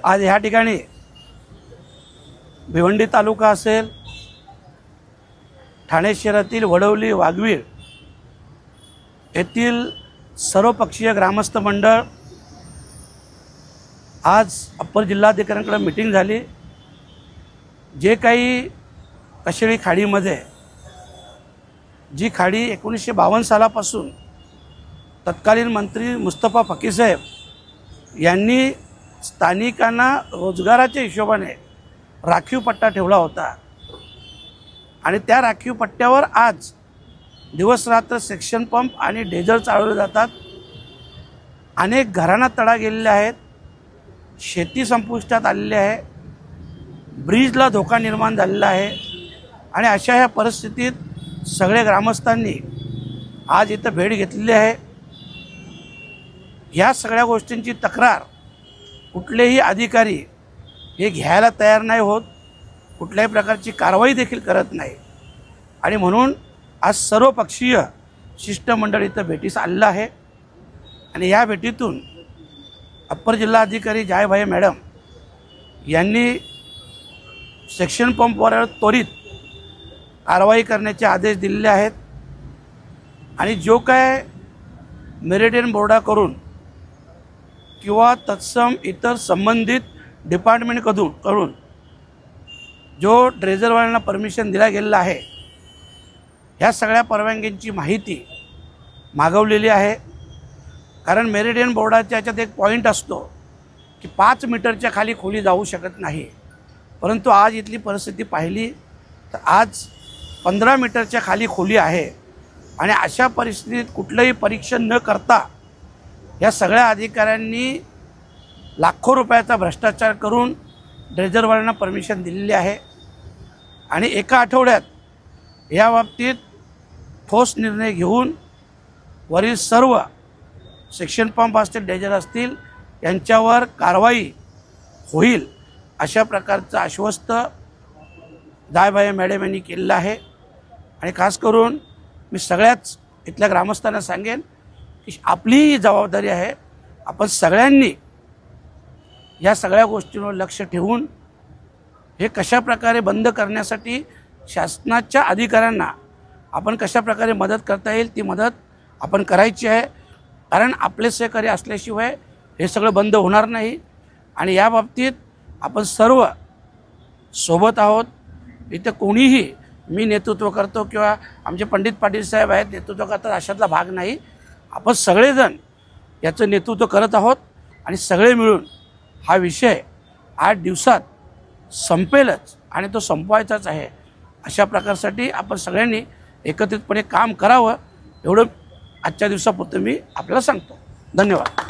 आज ह्या ठिकाणी भिवंडी तालुका असेल, ठाणे शहरातील वडवली, वाघवीर येथील सर्वपक्षीय ग्रामस्थ मंडळ आज अप्पर जिल्हाधिकाऱ्यांकडे मीटिंग झाली। जे काही कशेळी खाडीमध्ये जी खाडी 1952 सालापासून तत्कालीन मंत्री मुस्तफा फकीर साहेब यांनी स्थानिकांना रोजगाराच्या हिशोबाने राखीव पट्टा ठेवला होता आणि त्या राखीव पट्ट्यावर आज दिवस रात्र सेक्शन पंप आणि डेझर चालवले जातात। अनेक घरांना तडा गेलेले आहेत, शेती संपुष्टात आलेली आहे, ब्रिजला धोका निर्माण झालेला आहे आणि अशा ह्या परिस्थितीत सगळे ग्रामस्थांनी आज इथं भेट घेतलेली आहे। ह्या सगळ्या गोष्टींची तक्रार कुठलेही अधिकारी हे घ्यायला तयार नाही होत, कुठल्याही प्रकारची कारवाई देखील करत नाही आणि म्हणून आज सर्वपक्षीय शिष्टमंडळ इथं भेटीस आलेलं आहे आणि या भेटीतून अप्पर जिल्हाधिकारी जायभाई मॅडम यांनी सेक्शन पंपवर त्वरित कारवाई करण्याचे आदेश दिलेले आहेत आणि जो काय मेरिडियन बोर्डाकडून किंवा तत्सम इतर संबंधित डिपार्टमेंटकडून जो ड्रेजरवाल्यांना परमिशन दिला गेलेला आहे ह्या सगळ्या परवानग्यांची माहिती मागवलेली आहे। कारण मेरिडियन बोर्डाच्या याच्यात एक पॉईंट असतो की 5 मीटरच्या खाली खोली जाऊ शकत नाही, परंतु आज इथली परिस्थिती पाहिली तर आज 15 मीटरच्या खाली खोली आहे आणि अशा परिस्थितीत कुठलंही परीक्षण न करता या सगळ्या अधिकाऱ्यांनी लाखो रुपयाचा भ्रष्टाचार करून ड्रेजरवाल्यांना परमिशन दिलेली आहे आणि एका आठवड्यात या बाबतीत ठोस निर्णय घेऊन वरील सर्व सेक्शन पंप असतील, डेझर असतील यांच्यावर कारवाई होईल अशा प्रकारचं आश्वस्त जायभाई मॅडम यांनी केलेलं आहे। आणि खास करून मी सगळ्याच इथल्या ग्रामस्थांना सांगेन की आपली ही जबाबदारी आहे, आपण सगळ्यांनी या सगळ्या गोष्टींवर लक्ष ठेवून हे कशा प्रकारे बंद करण्यासाठी शासनाच्या अधिकाऱ्यांना आपण कशा प्रकारे मदत करता येईल ती मदत आपण करायची आहे। कारण आपले सहकार्य असल्याशिवाय हे सगळं बंद होणार नाही आणि या बाबतीत आपण सर्व सोबत आहोत। इथं कोणीही मी नेतृत्व करतो किंवा आमचे पंडित पाटील साहेब आहेत नेतृत्व करतात अशातला भाग नाही, आपण सगळेजण याचं नेतृत्व करत आहोत आणि सगळे मिळून हा विषय 8 दिवसात संपेलच आणि तो संपवायचाच आहे। अशा प्रकारसाठी आपण सगळ्यांनी एकत्रितपणे काम करावं एवढं आजच्या दिवसापुरतं मी आपल्याला सांगतो। धन्यवाद।